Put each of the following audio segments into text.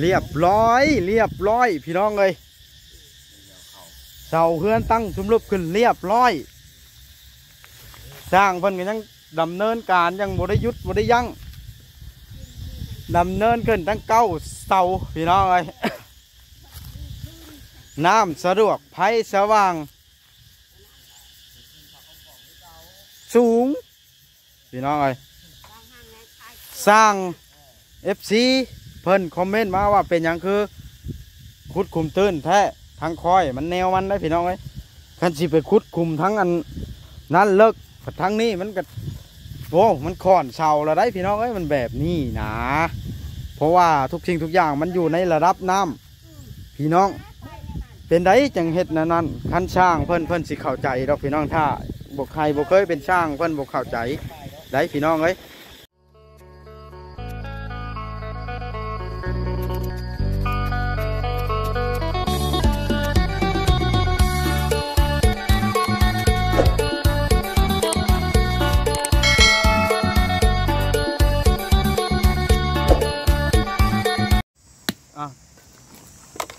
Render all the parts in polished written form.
เรียบร้อยพี่น้องเลยเสาเฮือนตั้งชุมรุปขึ้นเรียบร้อยสร้างเพิ่นก็ยังดำเนินการยังบ่ได้หยุดบ่ได้ยั้งดำเนินขึ้นทั้ง9เสาพี่น้องเลย น้ำสะดวกไฟสว่างสูงพี่น้องเลยสร้าง FC เพิ่นคอมเมนต์มาว่าเป็นอย่างคือคุดคุมตื้นแท้ทั้งคอยมันแนวมันได้พี่น้องเลยคันสิไปคุดคุมทั้งอันนั้นเลิกทั้งนี้มันก็โอ้มันค่อนเชาแล้วได้พี่น้องเอ้ยมันแบบนี้นะเพราะว่าทุกสิ่งทุกอย่างมันอยู่ในระดับน้ำพี่น้องเป็นไดจังเฮ็ดนั้นคันช่างเพิ่นสิเข้าใจดอกพี่น้องถ้าบกใครบกเคยเป็นช่างเพิ่นบกเข้าใจได้พี่น้องเอ้ย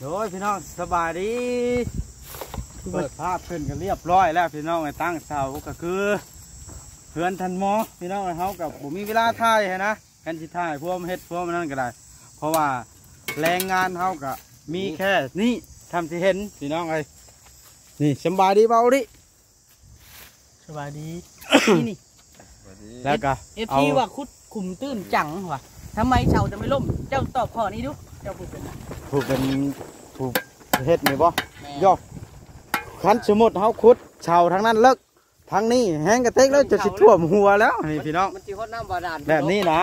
โดยพี่น้องสบายดีเปิดภาพขึ้นกันเรียบร้อยแล้วพี่น้องไอ้ตั้งเสาก็คือเพื่อนทันหมอพี่น้องเขากับผมมีเวลาถ่ายนะกันสิถ่ายพวกเฮ็ดพวกนั่นก็ได้เพราะว่าแรงงานเขากับมีแค่นี้ทำที่เห็นพี่น้องไอ้นี่สบายดีเบาดิสบายดี นี่แล้วก็เอาว่าคุดขุมตื้นจังวะทำไมเสาจะไม่ล่มเจ้าตอบข้อนี้ดูเจ้าพูดเป็นผู้เฮ็ดนี่บ่ย่อคันสมมุติเฮาขุดชาวทางนั้นเลิกทางนี้แห้งกระเตกแล้วจะสิท่วมหัวแล้วนี่พี่น้องมันสิฮอดน้ำบาดาลแบบนี้นะ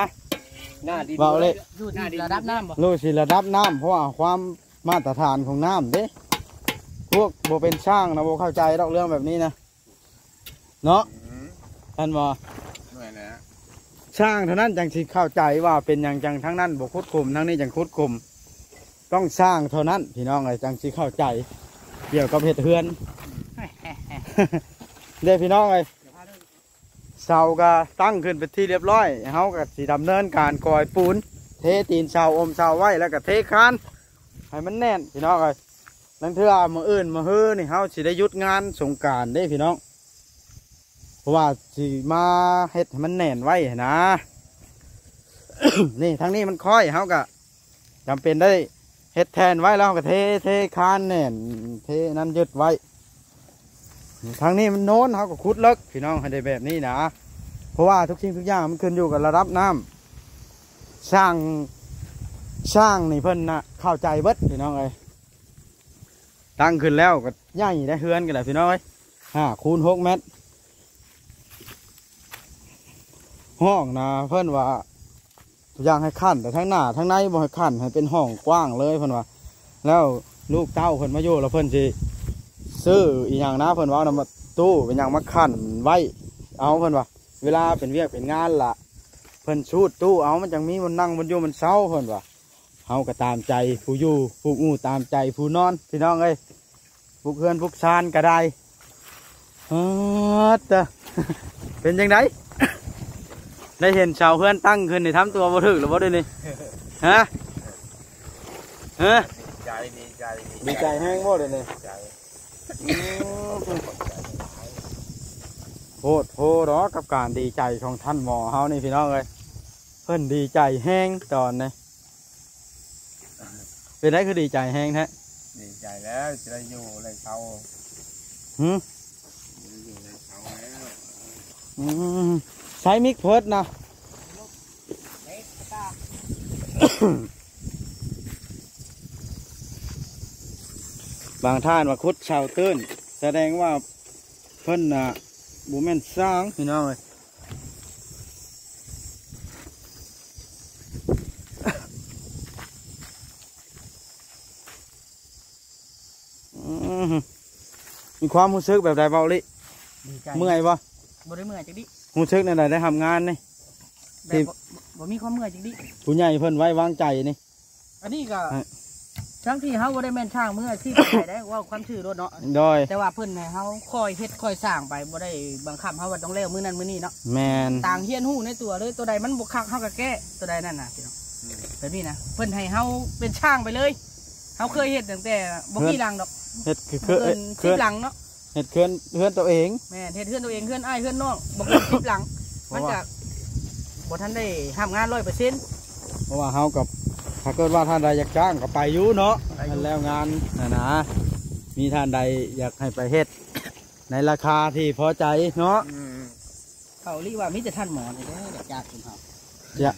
หน้าดินเลยอยู่ที่ระดับน้ำบ่รู้สิระดับน้ำเพราะว่าความมาตรฐานของน้ำเด้พวกบ่เป็นช่างนะบ่เข้าใจดอกเรื่องแบบนี้นะเนาะท่านบ่ช่างเท่านั้นจังสิเข้าใจว่าเป็นอย่างจังทั้งนั้นบ่คุดคุมทั้งนี้จังคุดคุมต้องสร้างเท่านั้นพี่น้องไอ้จังสิเข้าใจเกี่ยวกับเฮ็ดเฮือนเด้พี่น้องไอ้เสาก็ตั้งขึ้นเป็นที่เรียบร้อยเฮาก็สิดำเนินการก่อยปูนเทตีนเสาอมเสาไว้แล้วก็เทคานให้มันแน่นพี่น้องไอ้นั่นเถื่อมื้ออื่นมื้อฮื้อนี่เฮาสิได้หยุดงานสงกรานต์เด้พี่น้องเพราะว่าสิมาเฮ็ดให้มันแน่นไว้นะ นี่ทั้งนี้มันค่อยเฮาก็จำเป็นได้เฮ็ดแทนไว้แล้วก็เทคานแน่นเทนั้นยึดไว้ทางนี้มันโน้นเขาก็ขุดเลิกพี่น้องให้ได้แบบนี้นะเพราะว่าทุกสิ่งทุกอย่างมันขึ้นอยู่กับระดับน้ำช่างนี่เพิ่นนะเข้าใจเบิดพี่น้องเลยตั้งขึ้นแล้วก็ใหญ่ได้เฮือนกันแหละพี่น้องเลย5 คูณ 6 เมตรห้องนะเพิ่นว่าอย่างให้ขั้นแต่ทั้งหน้าทั้งในบ่ให้ขั้นให้เป็นห้องกว้างเลยเพิ่นว่าแล้วลูกเต้าเพิ่นมาอยู่แล้วเพิ่นสิซื้ออีหยังนะเพิ่นว่าเอามาตู้เป็นอย่างมาขั้นไว้เอาเพิ่นว่าเวลาเป็นเวียกเป็นงานล่ะเพิ่นชูดตู้เอามันจังมีมันนั่งมันอยู่มันเศร้าเพิ่นว่าเฮาก็ตามใจผู้อยู่ผู้งูตามใจผู้นอนพี่น้องเอ้ยผู้เพื่อนผู้ชานก็ได้เป็นยังไงได้เห็นชาวเพื่อนตั้งขึ้นในทำตัวบ่ถึกหรือบ่ด้วยนี่ฮะดีใจแห้งบ่เลยนี่โหดรอกับการดีใจของท่านหมอเฮานี่พี่น้องเลยเพิ่นดีใจแห้งตอนนี้เป็นไรคือดีใจแห้งแท้ดีใจแล้วจะได้อยู่ในเสาอยู่ในเสาแล้วใช้มิกเพิร์ดนะบางท่านว่าคุดชาวตื้นแสดงว่าเพิ่นน่ะบุแม่นสร้างพี่น้องเลยมีความรู้สึกแบบใดเบาลิเมื่อยปะบ่ได้เมื่อยจังดิรู้สึกในใดได้ทำงานนี่บ่มีความเมื่อยจังดิผู้ใหญ่เพิ่นไว้วางใจนี่อันนี้ก็ทั้งที่เขาบ่ได้แม่นช่างเมื่อที่ไปได้ว่าความชื่อรถเนาะโดยแต่ว่าเพิ่นให้เขาคอยเฮ็ดคอยสร้างไปบ่ได้บังคับเขาว่าต้องเร็วมื้อนั้นมื้อนี้เนาะแมนต่างเฮียนหู้ในตัวเลยตัวใดมันบ่คักเขาก็แก้ตัวใดนั่นน่ะพี่น้อง แบบนี้นะเพิ่นให้เฮาเป็นช่างไปเลยเฮาเคยเฮ็ดตั้งแต่บ่กี่หลังดอก เฮ็ดคือ บ่เกิน10หลังเนาะ เฮ็ดเฮือนตัวเอง แม่นเฮ็ดเฮือนตัวเองเฮือนอ้ายเฮือนน้องบ่เกิน10หลังมันจะบ่ทันได้ทำงาน 100% เพราะว่าเฮากับถ้าเกิดว่าท่านใดอยากจ้างก็ไปอยู่เนาะนั่นแล้วงานนะมีท่านใดอยากให้ไปเฮ็ดในราคาที่พอใจเนาะ เขาเรียกว่ามีแต่ท่านหมอนี่เด้ออยากจ้างคุณเฮา จะ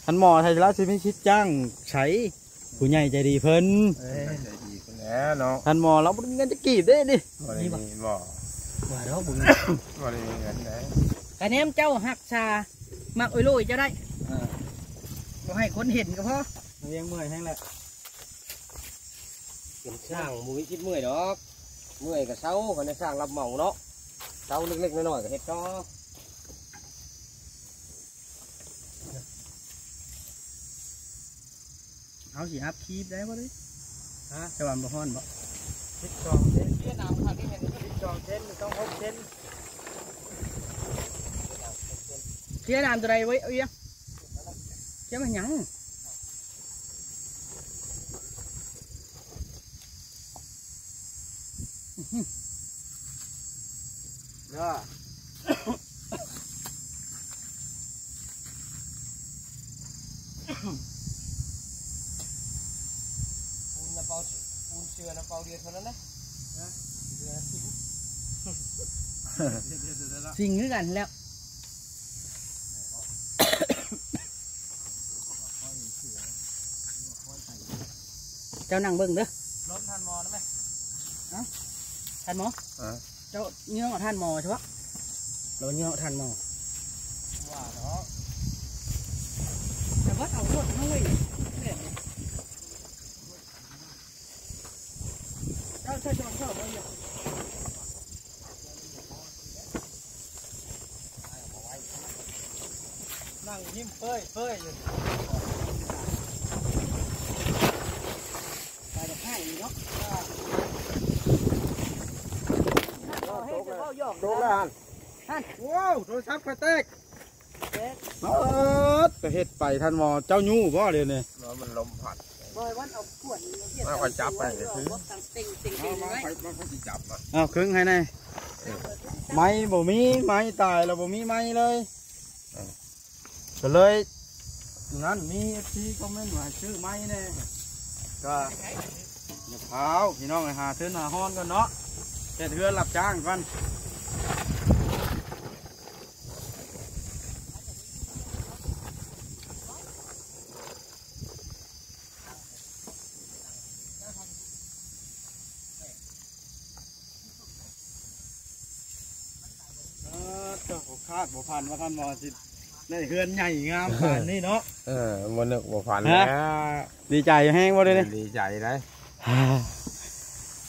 ท่านหมอไทยรัฐสิมีคิดจ้างใช้ผู้ใหญ่ใจดีเพิ่น ใจดีคนแล้วเนาะ ท่านหมอเราบ่มีเงินจะกีบได้ดิ บ่ได้มีบ่ ว่าดอกบุญ บ่ได้มีเงินไหน กะแนมเจ้าหักชามักโอ้ยโลยเจ้าได้บ่ให้คนเห็นก็พอ เลี้ยงเมื่อยแห้งแหละ เป็นช่างมุ้ยคิดเมื่อยดอกเมื่อยกับเช้าก็ในสร้างรับเหมาเนาะเช้าเล็กๆน้อยๆก็เฮ็ดต่อ เอาสิอัพคลิปได้บ่เด้ฮะจะว่าบ่ฮ้อนบ่ 12เส้น เวียดนามครับที่เห็น 12เส้นต้อง6เส้น เคลียร์น้ำตัวใดไว้เอาอีกจะมาหยัง เด้อ ปูนนะเปาปูนเชือนะเปาเดียวเท่านั้นนะ สิ่งคือกันแล้วเจ้านั่งเบิ่งเด้อ รถท่านหมอนะแม่ ท่านหมอเจ้าเนื้อท่านหมอใช่ปะเราเนื้อท่านหมอ ว่าเนาะ แต่ว่าเอารถมาเว้ยเจ้าจะมาเข้าไปอยู่ นั่งยิ้มเป้ยอยู่ ไปจะให้เนาะ โดนแล้ว ว้าวโทรศัพท์ไปแตกก็เฮ็ดไปท่านหมอเจ้ายู่บ่เดี๋ยวนี้ เนาะมันลมพัด บอยวันเอาขวด มาคอยจับไปเลยซื้อ ติ่ง มา ไว้ คอยสิจับอ่ะ อ้าวครึ่งให้แน่ไม้บ่มีไม้ตายแล้วบ่มีไม้เลยก็เลยนั้นมี FC คอมเมนต์ว่าชื่อไม้แน่ก็อย่าเผาพี่น้องไปหาเทือนหาฮ้อนก่อนเนาะเฮ็ดเฮือนรับจ้างก่อนเจ้าคาดบ่พันว่าท่านหมอสิได้เฮือนใหญ่งามขนาดนี้เนาะ บ่นึกบ่ฝันแล้ว ดีใจแห้งบ่ได้เลย ดีใจได้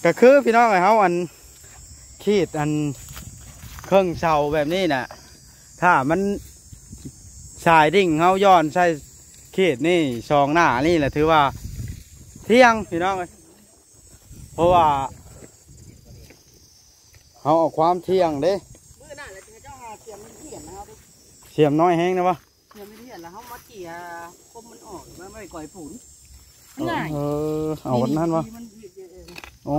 ก็คือพี่น้องไอ้เฮาอันขีดอันเครื่องเสาแบบนี้น่ะถ้ามันสายดิ่งเฮาย้อนใส่ขีดนี่สองหน้านี่แหละถือว่าเที่ยงพี่น้องเอ้ยเพราะว่าเฮาเอาความเที่ยงเด้ มื้อหน้าแล้วเจ้าหาเสียมเทียนนะครับ เสียมน้อยแห้งนะวะ เสียมเทียนแล้วเขามาเกี่ยคมมันออกมันไม่ก่อยปูนง่าย เอาวันนั้นวะ มัน โอ้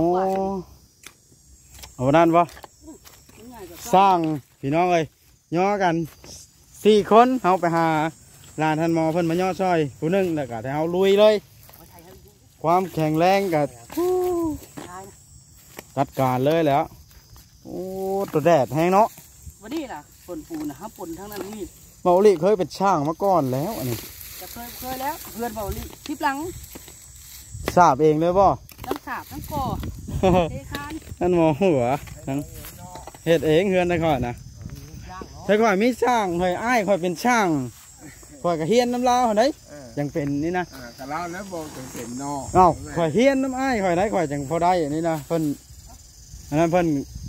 เอาวันนั้นวะ ง่ายกว่า สร้างพี่น้องเอ้ยย่อกัน4 คนเฮาไปหาลานทันหมอเพิ่นมาย่อซอยผู้หนึงแล้วก็ให้เฮาลุยเลย เอาไทยให้ดู ความแข็งแรงกับ ท้ายนะ จัดการเลยแหล้วโอ้ตัวแดดแห้งเนาะ วันนี้ล่ะฝนปูนะครับฝนทั้งนั้นนี่ เบาลี่เคยเป็นช่างมาก่อนแล้วอันนี้ จะเคยแล้วเพื่อนเบาลิทิพหลัง ทราบเองเลยบ่ ทั้งสาบทั้งก่อเทคาน ท่านหมอหัวทั้งเฮ็ดเองเฮือนได้ก่อนนะแต่ก่อนมีช่างข่อยอ้ายข่อยเป็นช่างข่อยก็เฮียนน้ำลาวหั่นเด้ยังเป็นนี่นะ แต่เราแล้วบ่ถึงเป็นนอก เอ้าข่อยเฮียนน้ำอ้ายข่อยได้ข่อยจังพอได้อันนี้นะเพิ่นอันนั้นเพิ่น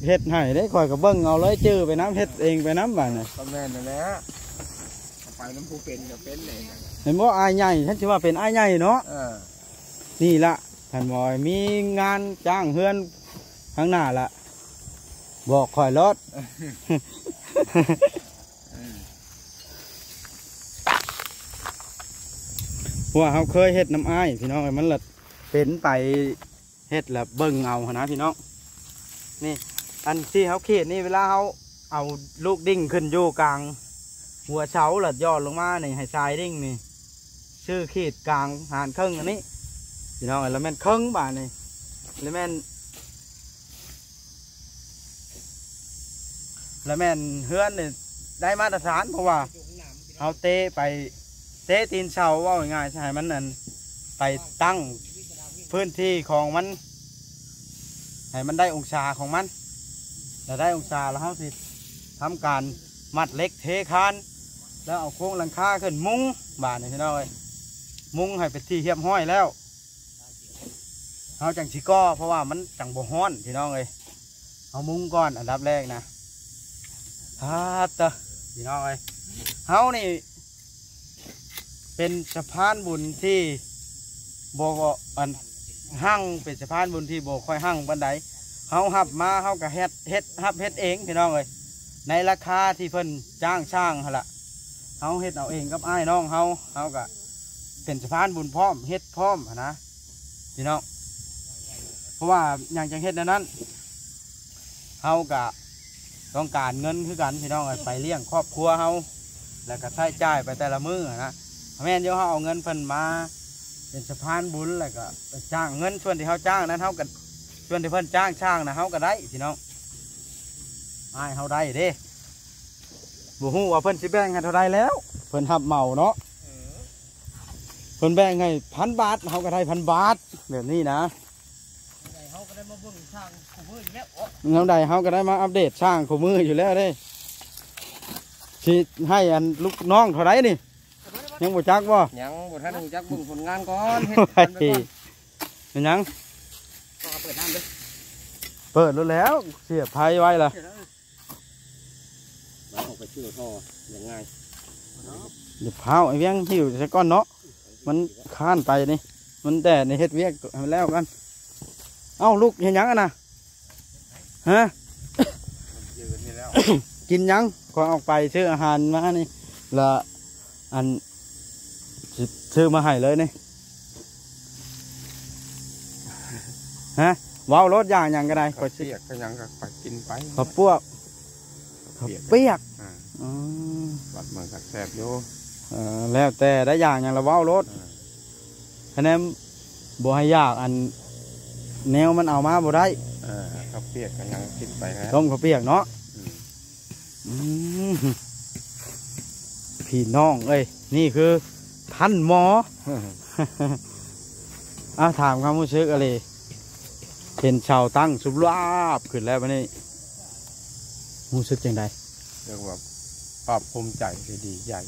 เฮ็ดให้ได้ข่อยก็เบิ่งเอาเลยจื้อไปน้ำเฮ็ดเองไปน้ำบัดน่ะ ก็แม่นนั่นแหละไปน้ำผู้เป็นก็เป็นเลย เห็นบ่อ้ายใหญ่ฉันสิว่าเป็นอ้ายใหญ่เนาะ นี่ละท่านหมอมีงานจ้างเฮือนข้างหน้าละบอกคอยรถ พ เพราะว่าเขาเคยเฮ็ดน้ำอ้ายพี่น้องเอ้ยมันละเป็นไปเฮ็ดแล้วเบิ่งเอาหนนะพี่น้องนี่อันที่เขาเขีดนี่เวลาเขาเอาลูกดิ้งขึ้นอยู่กลางหัวเสาหลัดยอดลงมานี่ให้ทรายดิ้งนี่ชื่อขีดกลางหานครึ่งอันนี้พี่น้องแล้วแม่นครึ่งบาทนี่แล้วแม่นเฮือนนี่ได้มาตรฐานเพราะว่าเอาเตะไปเตะตีนเสาว่าง่ายๆใช่มันนั่นไปตั้งพื้นที่ของมันให้มันได้องศาของมันแต่ได้องศาแล้วเขาสิทำการมัดเล็กเทคานแล้วเอาโค้งหลังคาขึ้นมุ้งบานนี่พี่น้องเอ้ยมุ้งให้เป็นที่เรียบห้อยแล้วเขาจังชิก้อเพราะว่ามันจังบ่ฮ้อนพี่น้องเอ้ยเอามุ้งก่อนอันดับแรกนะพี่น้องเอ้ยเขานี่เป็นสะพานบุญที่โบอันหั่งเป็นสะพานบุญที่โบค่อยหั่งบันไดเขาหับมาเขาก็เฮ็ดเองพี่น้องเอ้ยในราคาที่เพิ่นจ้างช่างละเขาเฮ็ดเอาเองกับอ้ายน้องเขาก็เป็นสะพานบุญพร้อมเฮ็ดพร้อมนะพี่น้องเพราะว่าอย่างจังเฮ็ดนั้นเขาก็ต้องการเงินคือกันพี่น้องไปเลี้ยงครอบครัวเขาแล้วก็ใช้จ่ายไปแต่ละมื้อนะแม่นเดี๋ยวเขาเอาเงินเพิ่นมาเป็นสะพานบุญแล้วก็จ้างเงินส่วนที่เขาจ้างนั้นเขาก็ส่วนที่เพิ่นจ้างช่างนะเขาก็ได้พี่น้องอ้ายเขาได้เด้บุหูว่าเพิ่นสิแบ่งให้เท่าไรแล้วเพิ่นหับเหมาเนาะเพิ่นแบ่งให้1,000 บาทเขาก็ได้1,000 บาทแบบนี้นะเขาก็ได้มาเบิ่งช่างคู่มืออยู่แล้วเงาใดเขาก็ได้มาอัปเดตช่างคู่มืออยู่แล้วเด้สิให้อันลูกน้องเท่าไรนี่ยังบ่จักบ่ยังบ่ทันรู้จักเบิ่งผลงานก่อนเฮ็ด เป็นยังเปิดน้ำด้วยเปิดแล้วเสียบไฟไว้ล่ะเราออกไปชื่อท่ออย่างง่ายเดี๋ยวเผาไอ้เวียงหิวใส่ก้อนเนาะมันข้านไปนี่มันแต่ในเฮ็ดเวียกแล้วกันเอ้าลูกเห็นยังนะฮะ กินยังก่อนออกไปซื้ออาหารมานี่ละอันซื้อมาให้เลยนี่ฮะว้าวรถอย่างก็ได้ก็เสียกก็ยังก็ไปกินไปข้าวปั้วข้าวเปียกบัดมันก็แซ่บโย่แล้วแต่ได้อย่างละว้าวรถคะแนนบ่ให้ยากอันแนวมันเอามาบ่ได้ข้าวเปียกก็ยังกินไปนะต้มข้าวเปียกเนาะพี่น้องเอ้ยนี่คือท่านหมอถามความรู้สึกอะไรเป็นชาวตั้งสุบลาบขึ้นแล้ววันนี้รู้สึกยังไงเรียกว่าภาพภูมิใจดีใหญ่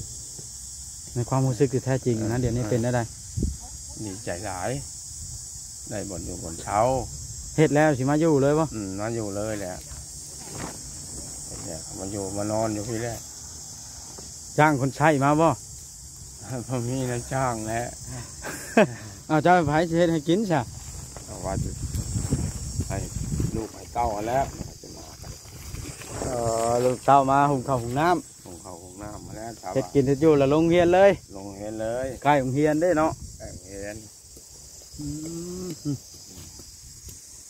ในความรู้สึกคือแท้จริงนะเดี๋ยวนี้เป็นได้ดีใจหลายได้บ่นอยู่บนเช้าเฮ็ดแล้วสิมาอยู่เลยป่ะมาอยู่เลยแหละเนี่ยมาอยู่มานอนอยู่พี่แรกจ้างคนใช้มาป่ะพอมีนะจ้างแล้วเจ้าไผ่เฮ็ดให้กินใช่ว่าจะให้ลูกให้เต้าแล้วจะมาลูกเต้ามาหุงข้าวหุงน้ำหุงข้าวหุงน้ำมาแล้วเฮ็ดกินเฮ็ดอยู่แล้วลงเฮียนเลยลงเฮียนเลยใกล้ลงเฮียนได้เนาะใกล้เฮียน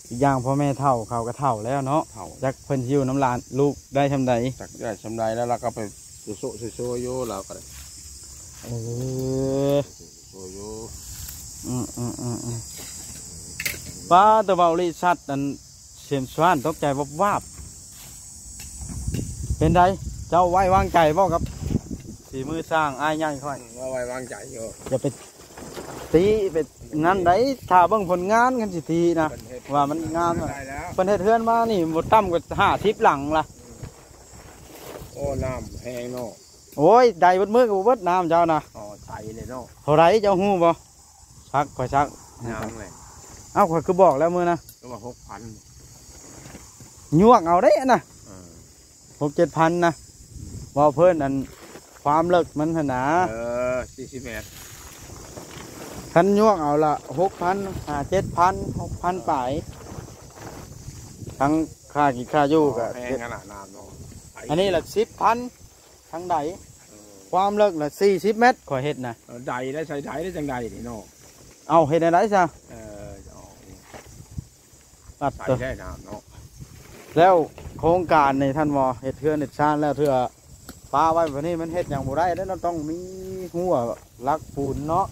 อีกอย่างพ่อแม่เฒ่าเขาก็เฒ่าแล้วเนาะจักเพิ่นหิวน้ำลานลูกได้ทำใดจักได้ทำใดแล้วเราก็ไปโซโย่เราก็ได้โซโย่ป้าตะเบาลิชัดอันเสียมสวานตกใจวาบเป็นไรเจ้าไว้วางใจบ่ครับสีมือสร้างอ้ายใหญ่ค่อยว่าไว้วางใจอยู่อย่าไปตีไปงานไหนถ้าเบิ่งผลงานกันสิตีนะว่ามันงานเป็นเฮ็ดเทือนมานี่หมดตั้มกว่า50 หลังล่ะโอ้น้ำแห้งเนาะโอ้ยได้เบิดมือกับเบิดน้ำเจ้านะใส่เลยเนาะเท่าไรเจ้าหู้บ่ซักข่อยซักน้ำเลยเอ้าข่อยคือบอกแล้วมือนะก็ว่า6,000ยวกเอาได้นะ6-7,000นะว่าเพิ่นอันความเลิกมันหนา40 เมตรคันยวกเอาละ6,000 7,000 6,000ป่ายทั้งค่ากี่ค่าอยู่กับแพงขนาดน้ำเนาะอันนี้ละ10,000ทั้งใดพอ ความเลิกน่ะ40 เมตรข่อยเฮ็ดน่ะ ใดได้ใส่ใดได้จังใดนี่เนาะ เอาเฮ็ดได้ซะ เอา ตัด ใส่ ตัว ได้น้ำเนาะ แล้วโครงการนี่ท่านบ่เฮ็ดเทือนเฮ็ดชานแล้วเทื่อปลาไว้แบบนี้มันเฮ็ดหยังบ่ได้แล้วเราต้องมีหัวลักปูนเนาะ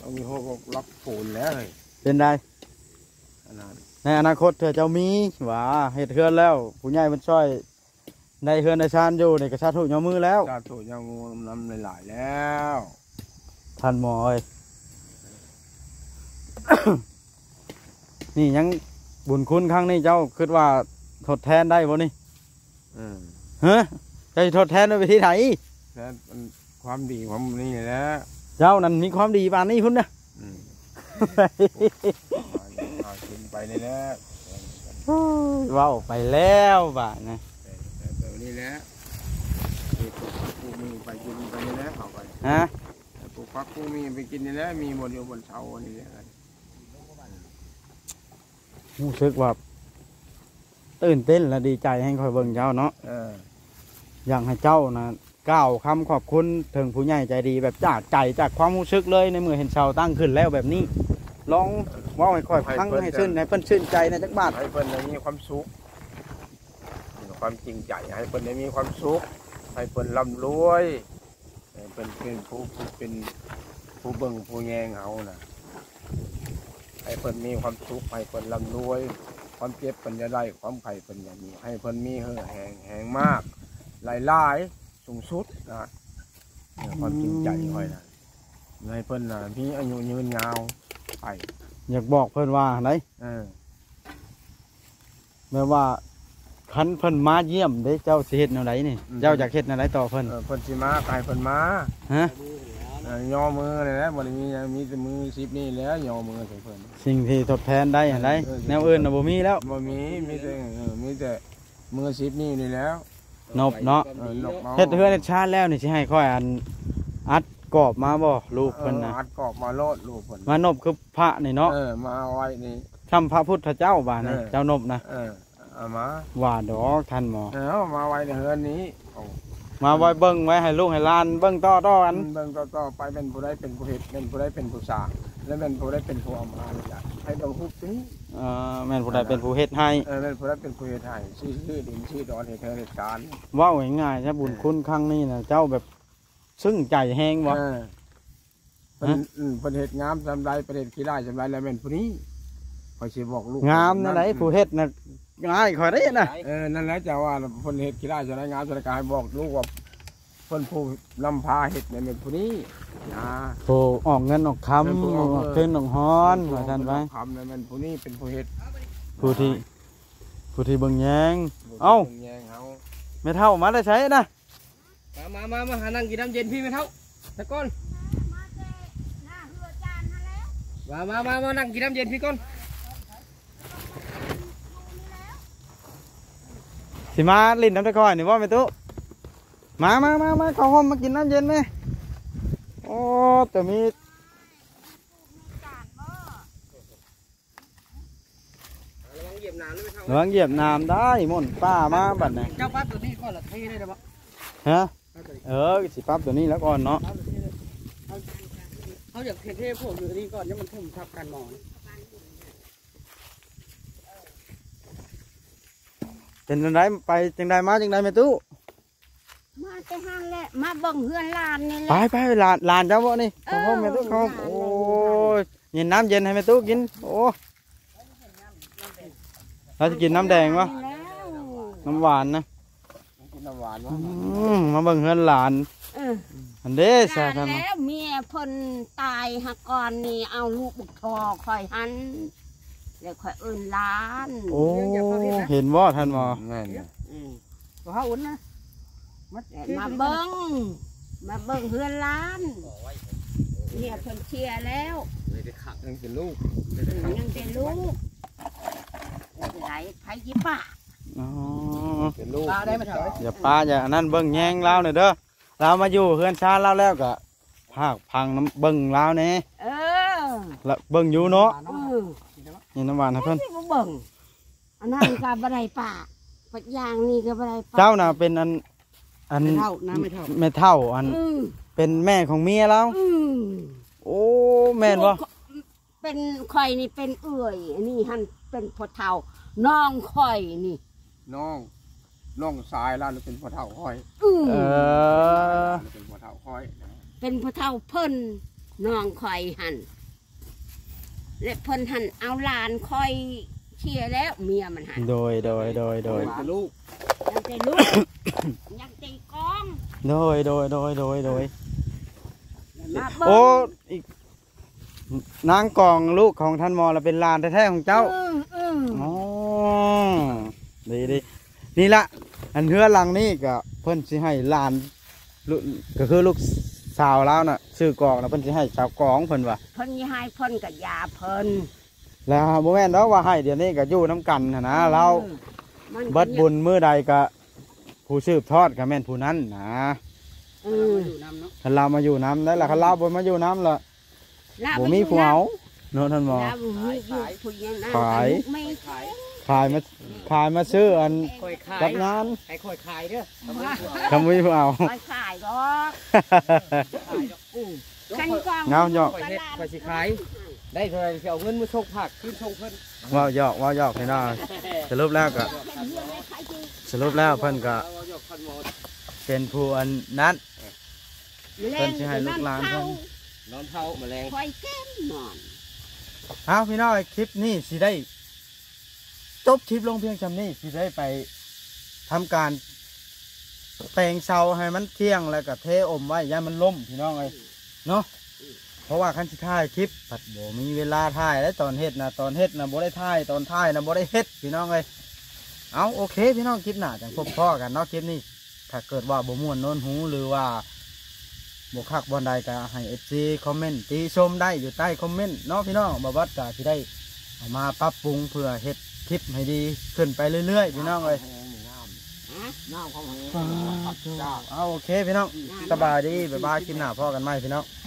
ต้องมีพวกล็อกปูนแล้วเลย เป็นได้ อันนั้น ในอนาคตเธอเจ้ามีว่าเฮ็ดเฮือนแล้วผู้ใหญ่มันช่วยในเฮือนในชานอยู่ในกระชาทุกยอมือแล้ว ชาติถูกยังงูน้ำหลายๆแล้ว ท่านหมอเอ้ย นี่ยังบุญคุณครั้งนี้เจ้าคิดว่าทดแทนได้บ่นี่ฮะจะทดแทนด้วยวิธีไหน แล้วมันความดีความนี่แหละ เจ้านั้นมีความดีปานนี้พุ่นนะ กินไปนี่แหละ ว้าวไปแล้วบ่านะ แบบนี้แหละปูมีไปกินไปนี่แหละเอาไป ฮะ ปูฟักปูมีไปกินนี่แหละมีหมดอยู่บนเสานี่แหละ รู้สึกว่าตื่นเต้นและดีใจให้คอยเบิ่งเจ้าเนาะอยากให้เจ้านะกล่าวคำขอบคุณถึงผู้ใหญ่ใจดีแบบจากใจจากความรู้สึกเลยในเมื่อเห็นเสาตั้งขึ้นแล้วแบบนี้ลองว่าให้คอยพังให้ชื่นให้เพิ่นชื่นใจในจักบาท ให้เพิ่นได้มีความสุขความจริงใจให้เพิ่นได้มีความสุขให้เพิ่นร่ำรวยให้เพิ่นเป็นผู้เบิ่งผู้แยงเอาน่ะให้เพิ่นมีความสุขให้เพิ่นร่ำรวยความเจ็บเพิ่นจะได้ความไข้เพิ่นอย่างนี้ให้เพิ่นมีเห่อแหงมากหลายสูงสุดนะความจริงใจค่อยนะให้เพิ่นน่ะมีอายุยืนยาวไป อยากบอกเพิ่นว่าไหนแม่ว่าคันเพิ่นมาเยี่ยมได้เจ้าสิเฮ็ดแนวใดนี่เจ้าอยากเฮ็ดแนวใดต่อเพิ่น เพิ่นสิมาใครเพิ่นมา ฮะ ย่อมือเลยนะบ่ได้มีแต่มือสิบนี่แล้วย่อมือใส่เพิ่น สิ่งที่ทดแทนได้อันใดแนวอื่นน่ะบ่มีแล้ว บ่มีแต่มือสิบนี่นี่แล้ว นบเนาะ นกเนาะ เฮ็ดเฮือนเฮ็ดชาติแล้วนี่สิให้ค่อยอันอัดกรอบมาบ่ลูกเพิ่นน่ะ อัดกรอบมาโลดลูกเพิ่น มานบคือพระนี่เนาะ มาเอาไว้นี่ ทำพระพุทธเจ้าบาดนี่เจ้านบนะ เอามา ว่าดอกท่านหมอ มาไว้ในเฮือนนี้ มาไว้เบิ่งไว้ให้ลูกให้หลานเบิ่งต่อกัน เบิ่งต่อไปเป็นผู้ใดเป็นผู้เฮ็ดเป็นผู้ใดเป็นผู้สร้างและเป็นผู้ใดเป็นผู้เอามาให้ต้องฮุบสิ แม่นผู้ใดเป็นผู้เฮ็ดให้ เป็นผู้ใดเป็นผู้เฮ็ดให้ชื่อดินชื่อดอนเหตุการณ์ เว้าง่ายๆถ้าบุญคุณครั้งนี้น่ะเจ้าแบบซึ้งใจแฮงบ่ เป็นเหตุงามจำไรประเด็นขี้ได้จำไรแล้วเป็นผู้นี้คอยสิบอกลูก งามนั่นไหนผู้เฮ็ดน่ะง่ายข่อยได้น่ะ นั่นแหละจะว่าคนเหตุขี้ได้จะได้งามจะได้การบอกลูกว่าคนผู้นำพาเหตุเนี่ยเป็นผู้นี้นะ ผู้ออกเงินออกคำออกเงินออกฮ้อนว่าท่านไว้ คำเนี่ยเป็นผู้นี้เป็นผู้เหตุ ผู้ที่เบิ่งแยงเอ้าไม่เท่ามาได้ใช้นะ มาหานั่งกินน้ำเย็นพี่ไม่เท่าตะก้อนมานั่งกินน้ำเย็นพี่ก้อน สิมาลิ้นน้ำตะกอนนี่ว่าไม่ตู้มาเข้าห้องมากินน้ำเย็นไหมโอ้แต่มี เหยียบน้ำไม่เท่า เหลืองเหยียบน้ำได้ม่นป้ามาบัดไหน เจ้าป้าตัวนี้ก็ละเท่ได้หรือเปล่า ฮะสิปั๊บตัวนี้แล้วก่อนเนาะ เขาอยากเท่ๆพวกอยู่นี่ก่อนเนี่ยมันทุ่มทับกันหมอน เป็นจังไดไปจังไดมาจังไดไม่ตู้ มาแต่ห้างแหละมาเบิ่งเฮือนลานนี่แห ไป ละ ลานเจ้าบ่นี่เข้าห้องไม่ตู้เข้าโอ้ยเย็นน้ำเย็นให้ไม่ตู้กินโอ้เราจะกินน้ำแดงวะ แล้ว น้ำหวานนะ กินน้ำหวานวะ มาเบิ่งเฮือนหลาน อันเด้ซะ ลาน ท่าน แล้วเมียเพิ่นตายหักก่อนนี่เอาลูกบุกทอคอยหันแล้วคอยเอิ้นหลาน โอ้เห็นว่าท่านหมอ แม่น ตัวเขาอุ่นนะ มาเบิ่งเฮือนหลานเมียเพิ่นเชียร์แล้ว ยังเป็นลูก ยังเป็นลูกไหลไผยิป่า อ๋อ เป็นลูก ปลาได้ไหมเถอะ อย่าป้าอย่าอันนั้นเบิ่งแยงเล้าหน่อยเด้อเรามาอยู่เฮือนชาเล้าแล้วก็ภาคพังน้ำเบิ่งเล้าแน่ เออ ละเบิ่งอยู่เนาะ เออ นี่น้ำหวานให้เพิ่น บ่เบิ่งอันนั้นก็บ่ได้ป่าปักอย่างนี่ก็บ่ได้ป่า เจ้าน่ะเป็นอัน อัน ไม่เท่าน้ำไม่เท่า แม่เท่าอัน อืม เป็นแม่ของเมียแล้ว อืม โอ้แม่นบ่ เป็นข่อยนี่เป็นเอื่อยอันนี้หันเป็นพ่อเฒ่าน้องข่อยนี่ น้องสายแล้วเป็นพ่อเฒ่าค่อย อืม เออ เป็นพ่อเฒ่าค่อยนะ เป็นพ่อเฒ่าเพิ่นน้องข่อยหันและเพิ่นหันเอาหลานข่อยเชียร์แล้วเมียมันหัน โดย เป็นลูก ยังแต่ลูก ยังตีกอง โดย มาเบิ่ง โอ้อีกนางกองลูกของท่านมอเราเป็นหลานแท้ๆของเจ้า อ๋อดีนี่ละอันเฮือหลังนี่ก็เพิ่นสิให้หลานลูกก็คือลูกสาวแล้วน่ะชื่อกองนะเพิ่นสิให้สาวกองเพิ่นว่า เพิ่นยี่ให้เพิ่นกับยาเพิ่น แล้วบ่แม่นดอกว่าให้เดี๋ยวนี้ก็อยู่น้ำกันหั่นนะเรา มันก็ เบิดบุญมื้อใดก็ผู้สืบทอดก็แม่นผู้นั้นนะ อืม อยู่น้ำเนาะ คันเรามาอยู่น้ำได้ล่ะคันเราบ่มาอยู่น้ำล่ะบ่มีผู้เอาเนาะท่านหมอ ลาบ่มีอยู่ผู้ยังนั้น ขาย ไม่ ขายมาซื้ออัน ค่อยขาย จัดงาน ให้ค่อยขายเด้อ คำวิผู้เอา ไม่ขายดอกคันกอง เงาหยอก ค่อยเฮ็ดค่อยสิขาย ได้เท่าไหร่สิเอาเงินมาชกผักขึ้นชงเพิ่น ว่าวหยอกพี่น้องสรุปแล้วก็สรุปแล้วเพิ่นก็เป็นผู้อันนั้น เพิ่นสิให้ลูกหลานเพิ่น นอนเท่าแมลง คอยแก้มนอน เอาพี่น้องคลิปนี้สิได้จบคลิปลงเพียงจำนี้สิได้ไปทำการแต่งเสาให้มันเที่ยงแล้วก็เทอมไว้อย่ามันล่มพี่น้องเลยเนาะเพราะว่าคันสิถ่ายคลิปปัดโบมีเวลาถ่ายแล้วตอนเฮ็ดนะบ่ได้ถ่ายตอนถ่ายนะบ่ได้เฮ็ดพี่น้องเลยเอาโอเคพี่น้องคลิปหน้าจังพบพ่อกันเนาะคลิปนี้ถ้าเกิดว่าบ่ม่วนโน้นหูหรือว่าบ่คักบ่ใดก็ให้ FC คอมเมนต์ติชมได้อยู่ใต้คอมเมนต์เนาะพี่น้องบ่วัดก็สิได้เอามาปรับปรุงเพื่อเฮ็ดคลิปให้ดีขึ้นไปเรื่อยๆพี่น้องเลย น้ำของแห้ง เอาโอเคพี่น้องสบายดีบ๊ายบายคลิปหน้าพ่อกันไหมพี่น้อง อ